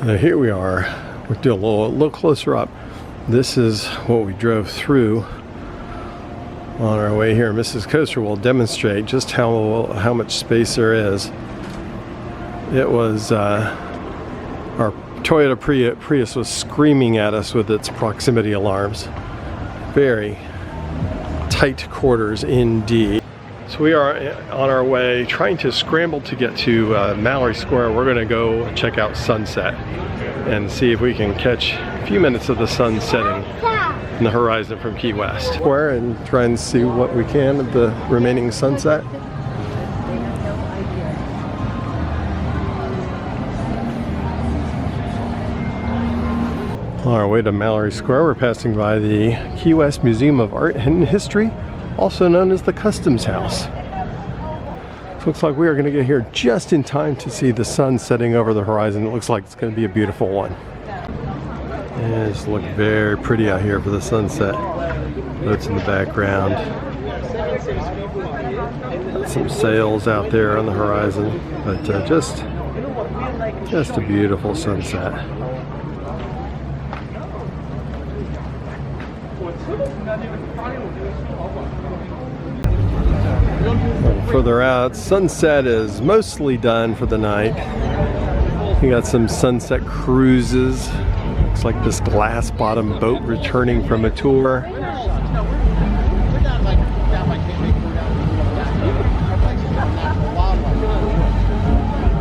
So here we are. We'll do a little closer up. This is what we drove through on our way here. Mrs. Coaster will demonstrate just how much space there is. It was our Toyota Prius was screaming at us with its proximity alarms. Very tight quarters indeed. So we are on our way, trying to scramble to get to Mallory Square. We're going to go check out sunset and see if we can catch a few minutes of the sun setting in the horizon from Key West. Square and try and see what we can of the remaining sunset. On our way to Mallory Square, we're passing by the Key West Museum of Art and History, also known as the Customs House. So looks like we are going to get here just in time to see the sun setting over the horizon. It looks like it's going to be a beautiful one. And it's looking very pretty out here for the sunset. Boats in the background. Some sails out there on the horizon, but just a beautiful sunset. Further out, sunset is mostly done for the night. We got some sunset cruises. Looks like this glass bottom boat returning from a tour.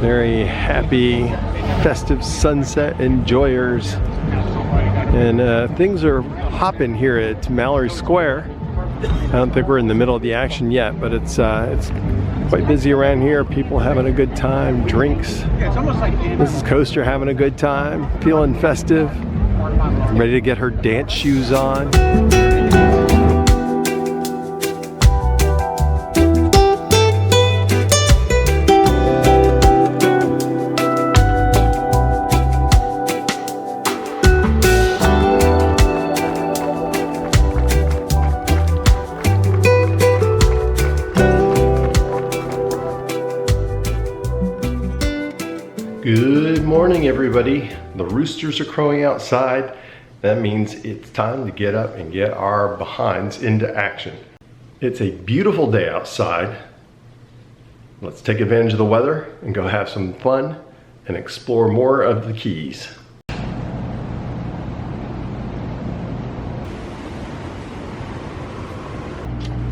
Very happy, festive sunset enjoyers. And things are hopping here at Mallory Square. I don't think we're in the middle of the action yet, but it's quite busy around here. People having a good time, drinks. Mrs. Coaster having a good time, feeling festive, ready to get her dance shoes on. Good morning, everybody. The roosters are crowing outside. That means it's time to get up and get our behinds into action. It's a beautiful day outside. Let's take advantage of the weather and go have some fun and explore more of the Keys.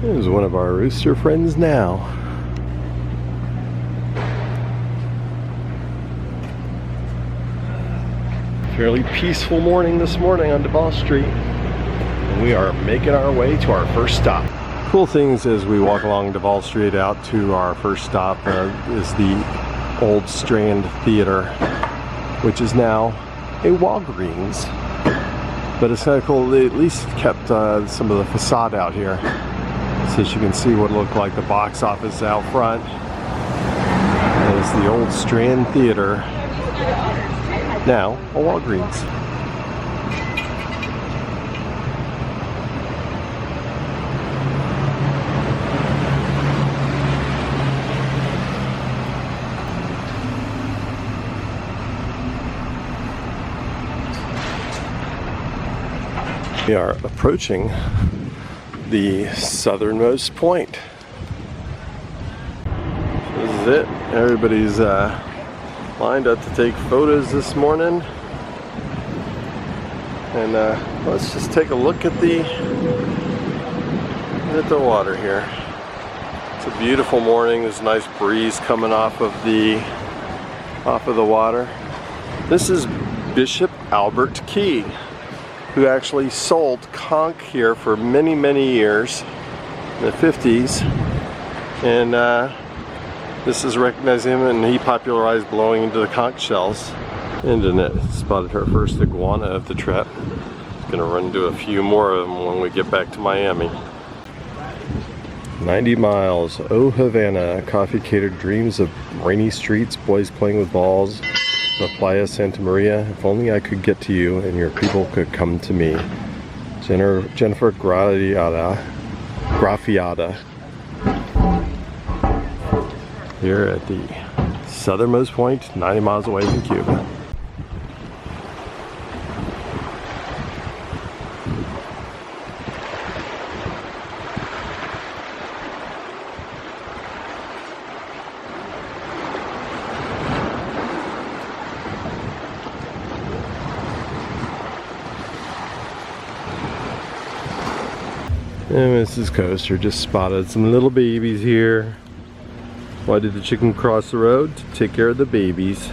There's one of our rooster friends now. Fairly peaceful morning this morning on Duval Street, and we are making our way to our first stop. Cool things as we walk along Duval Street out to our first stop is the old Strand Theater, which is now a Walgreens, but it's kind of cool. They at least kept some of the facade out here so that you can see what it looked like the box office out front. There's the old Strand Theater, now a Walgreens. We are approaching the southernmost point. This is it. Everybody's lined up to take photos this morning, and let's just take a look at the water here. It's a beautiful morning. There's a nice breeze coming off of the water. This is Bishop Albert Key, who actually sold conch here for many years in the 50s, and this is recognizing him, and he popularized blowing into the conch shells. And Annette spotted her first iguana of the trip. Gonna run into a few more of them when we get back to Miami. 90 miles, oh Havana, coffee catered dreams of rainy streets, boys playing with balls, La Playa Santa Maria. If only I could get to you and your people could come to me. Jennifer Graffiata. Here at the southernmost point, 90 miles away from Cuba. And Mrs. Coaster just spotted some little babies here. Why did the chicken cross the road? To take care of the babies.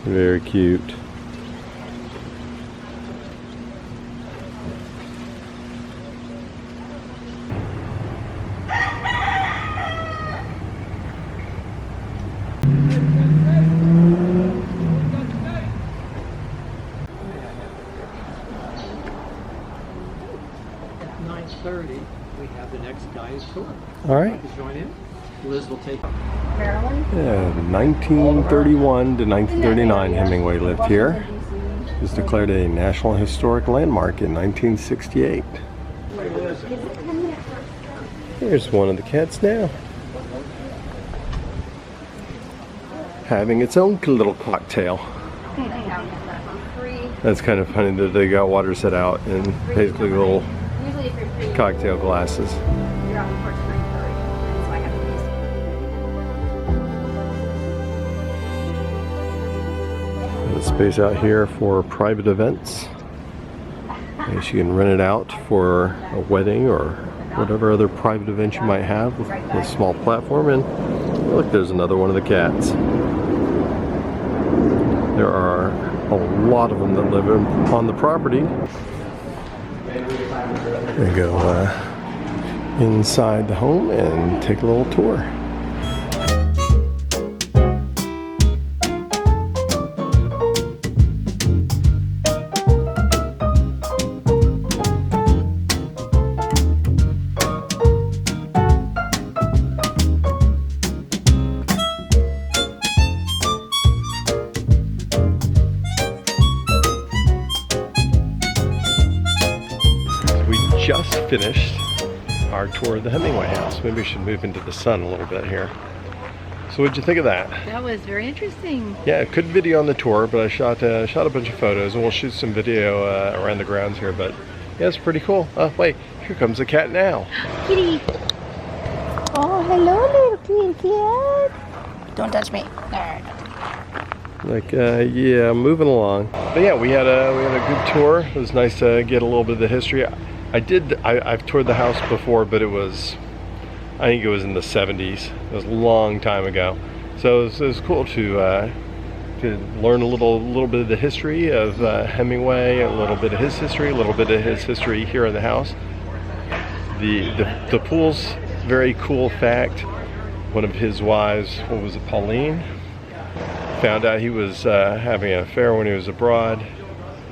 Very cute. We have the next guided tour. All right. Join in. Liz will take. Yeah, 1931 to 1939 Hemingway lived here. It was declared a National Historic Landmark in 1968. Here's one of the cats now. Having its own little cocktail. That's kind of funny that they got water set out in basically little cocktail glasses. There's a space out here for private events. I guess you can rent it out for a wedding or whatever other private event you might have with a small platform. And look, there's another one of the cats. There are a lot of them that live on the property. We go inside the home and take a little tour. Just finished our tour of the Hemingway house. Maybe we should move into the sun a little bit here. So what'd you think of that? That was very interesting. Yeah, couldn't video on the tour, but I shot a bunch of photos, and we'll shoot some video around the grounds here. But yeah, it's pretty cool. Oh wait, here comes the cat now. Kitty. Oh, hello, little kitty cat. Don't touch me. Like yeah, moving along. But yeah, we had a good tour. It was nice to get a little bit of the history. I've toured the house before, but I think it was in the 70s. It was a long time ago. So it was cool to learn a little bit of the history of Hemingway, a little bit of his history, a little bit of his history here in the house. The pool's very cool fact. One of his wives, what was it, Pauline, found out he was having an affair when he was abroad,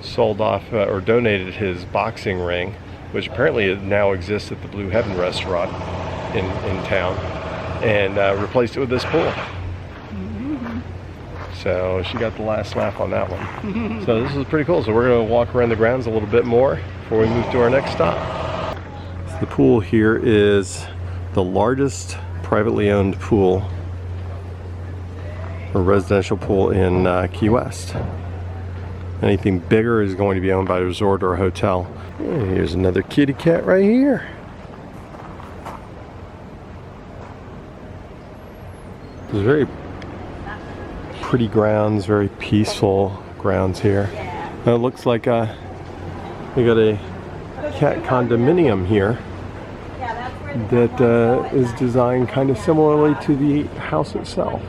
sold off or donated his boxing ring, which apparently now exists at the Blue Heaven restaurant in town, and replaced it with this pool. So she got the last laugh on that one. So this is pretty cool. So we're going to walk around the grounds a little bit more before we move to our next stop. So the pool here is the largest privately owned pool or residential pool in Key West. Anything bigger is going to be owned by a resort or a hotel. And here's another kitty cat right here. There's very pretty grounds, very peaceful grounds here. It looks like we got a cat condominium here that is designed kind of similarly to the house itself.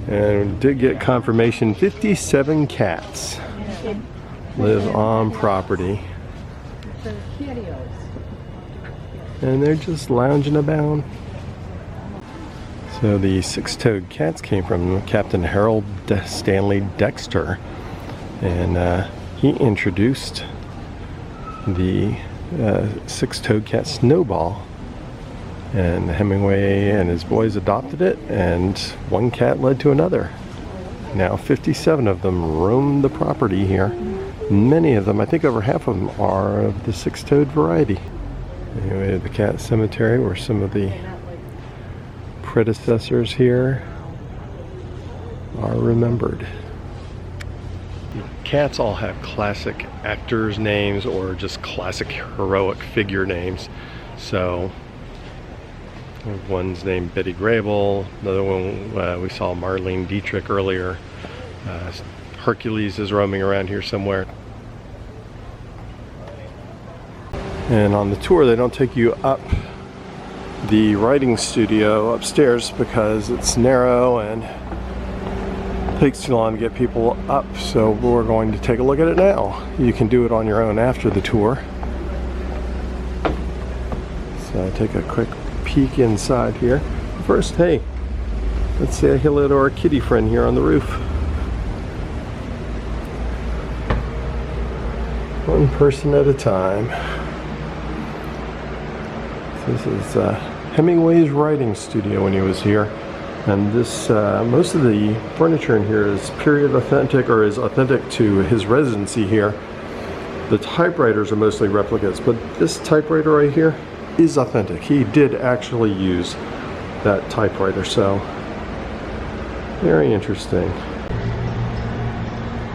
And did get confirmation 57 cats live on property. And they're just lounging about. So the six-toed cats came from Captain Harold Stanley Dexter. And he introduced the six-toed cat Snowball. And Hemingway and his boys adopted it, and one cat led to another. Now 57 of them roam the property here. Many of them, I think over half of them, are of the six-toed variety. Anyway, the cat cemetery where some of the predecessors here are remembered. Cats all have classic actors' names or just classic heroic figure names. So One's named Betty Grable. Another one, we saw Marlene Dietrich earlier. Hercules is roaming around here somewhere. And on the tour, they don't take you up the writing studio upstairs because it's narrow and takes too long to get people up. So we're going to take a look at it now. You can do it on your own after the tour. So take a quick peek inside here. First, hey, let's say hello to our kitty friend here on the roof. One person at a time. This is Hemingway's writing studio when he was here. And this, most of the furniture in here is period authentic or is authentic to his residency here. The typewriters are mostly replicas, but this typewriter right here is authentic. He did actually use that typewriter, so very interesting.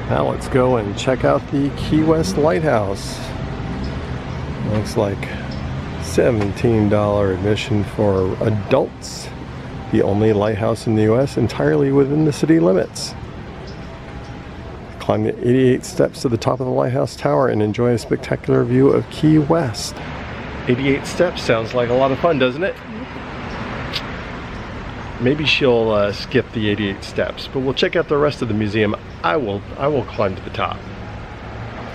Now let's go and check out the Key West Lighthouse. Looks like $17 admission for adults. The only lighthouse in the U.S. entirely within the city limits. Climb the 88 steps to the top of the lighthouse tower and enjoy a spectacular view of Key West. 88 steps sounds like a lot of fun, doesn't it? Maybe she'll skip the 88 steps, but we'll check out the rest of the museum. I will climb to the top.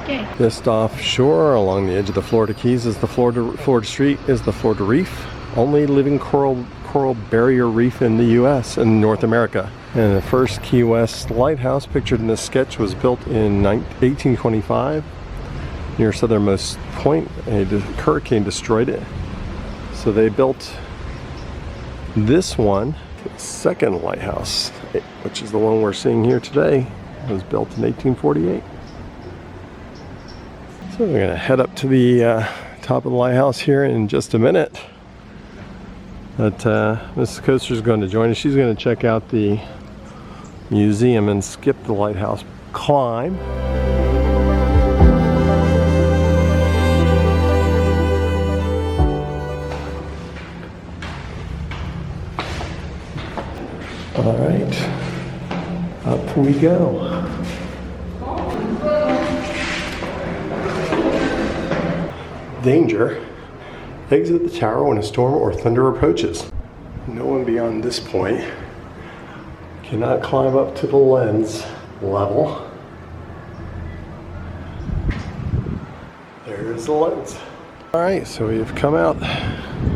Okay. Just offshore along the edge of the Florida Keys is the Florida Street is the Florida Reef, only living coral barrier reef in the U.S. and North America. And the first Key West lighthouse pictured in this sketch was built in 1825 near Southernmost Point. A hurricane destroyed it. So they built this one, the second lighthouse, which is the one we're seeing here today. It was built in 1848. So we're going to head up to the top of the lighthouse here in just a minute. But Mrs. Coaster is going to join us. She's going to check out the museum and skip the lighthouse climb. All right, up we go. Danger. Exit the tower when a storm or thunder approaches. No one beyond this point cannot climb up to the lens level. There's the lens. All right, so we've come out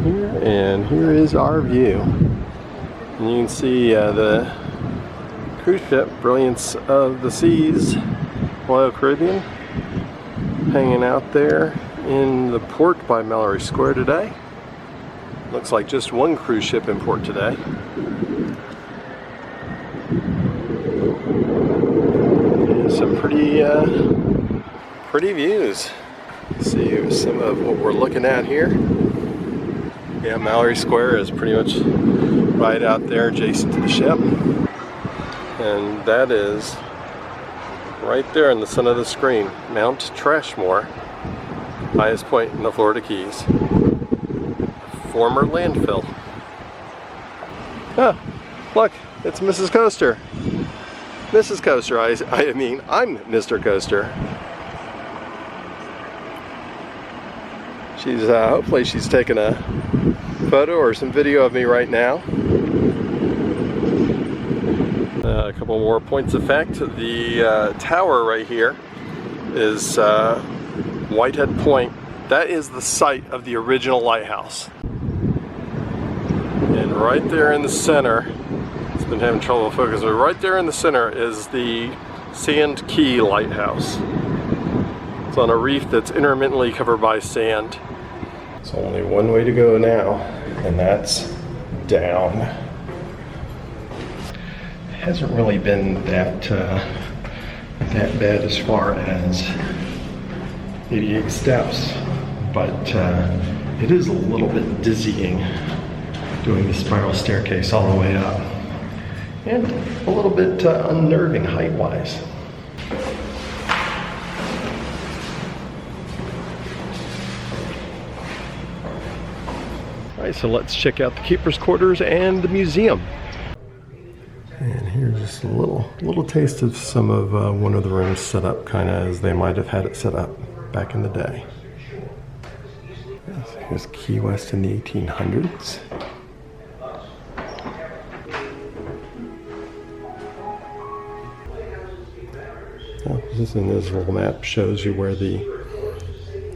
here and here is our view. And you can see the cruise ship, Brilliance of the Seas, Royal Caribbean, hanging out there in the port by Mallory Square today. Looks like just one cruise ship in port today. And some pretty views. See some of what we're looking at here. Yeah, Mallory Square is pretty much right out there adjacent to the ship. And that is right there in the center of the screen, Mount Trashmore, highest point in the Florida Keys. Former landfill. Oh, look, it's Mrs. Coaster. Mrs. Coaster, I mean, I'm Mr. Coaster. She's, hopefully she's taking a photo or some video of me right now. A couple more points of fact. The tower right here is Whitehead Point. That is the site of the original lighthouse. And right there in the center, it's been having trouble focusing, but right there in the center is the Sand Key Lighthouse. It's on a reef that's intermittently covered by sand. There's only one way to go now, and that's down. It hasn't really been that bad as far as 88 steps, but it is a little bit dizzying doing the spiral staircase all the way up, and a little bit unnerving height-wise. Alright, so let's check out the keeper's quarters and the museum. And here's just a little taste of some of one of the rooms set up kind of as they might have had it set up back in the day. Here's Key West in the 1800s. This little map shows you where the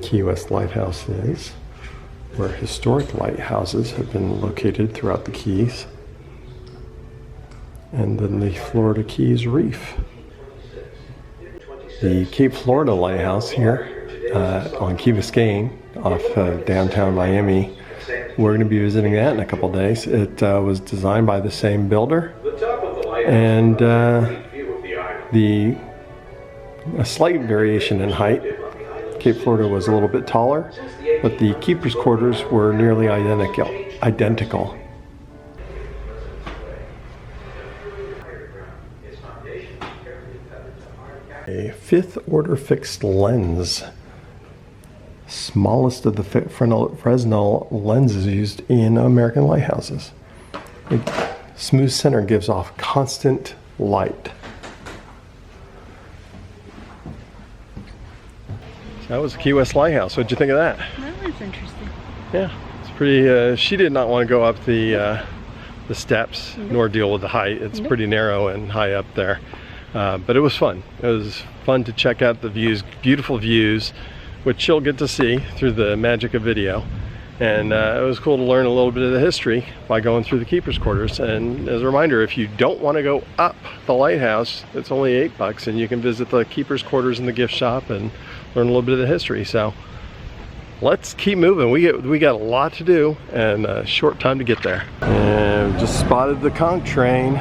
Key West Lighthouse is, where historic lighthouses have been located throughout the Keys, and then the Florida Keys Reef. The Cape Florida Lighthouse here on Key Biscayne off downtown Miami, we're going to be visiting that in a couple days. It was designed by the same builder, and a slight variation in height. Cape Florida was a little bit taller, but the keeper's quarters were nearly identical. A fifth order fixed lens. Smallest of the Fresnel lenses used in American lighthouses. A smooth center gives off constant light. That was the Key West Lighthouse. What'd you think of that? That was interesting. Yeah, it's pretty. She did not want to go up the steps nor deal with the height. It's pretty narrow and high up there, but it was fun. It was fun to check out the views, beautiful views, which you'll get to see through the magic of video. And it was cool to learn a little bit of the history by going through the keeper's quarters. And as a reminder, if you don't want to go up the lighthouse, it's only $8, and you can visit the keeper's quarters in the gift shop and learn a little bit of the history. So let's keep moving. We got a lot to do and a short time to get there. And just spotted the conch train.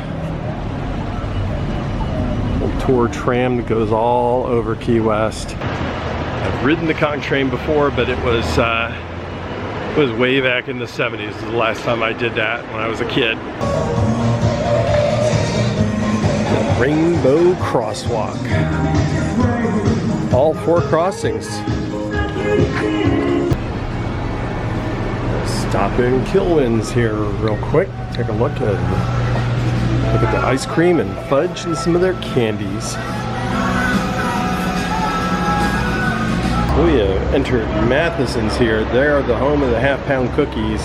A tour tram that goes all over Key West. I've ridden the conch train before, but it was way back in the 70s. This is the last time I did that when I was a kid. The Rainbow Crosswalk. All 4 crossings. Stop in Kilwins here real quick. Take a look at the ice cream and fudge and some of their candies. We have entered Matheson's here. They're the home of the half-pound cookies,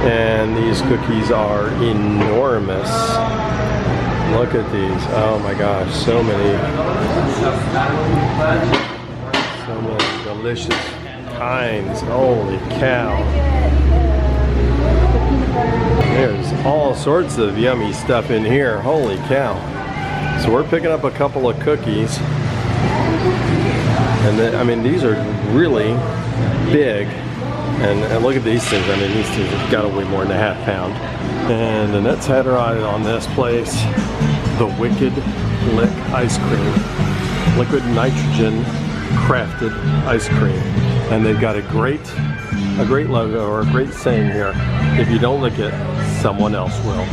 and these cookies are enormous. Look at these. Oh my gosh, so many delicious kinds. Holy cow. There's all sorts of yummy stuff in here. Holy cow. So we're picking up a couple of cookies. And then, I mean, these are really big. And look at these things. I mean, these things have got to weigh more than a half pound. And Annette's had her eye on this place, the Wicked Lick Ice Cream. Liquid nitrogen crafted ice cream. And they've got a great logo or a great saying here. If you don't lick it, someone else will.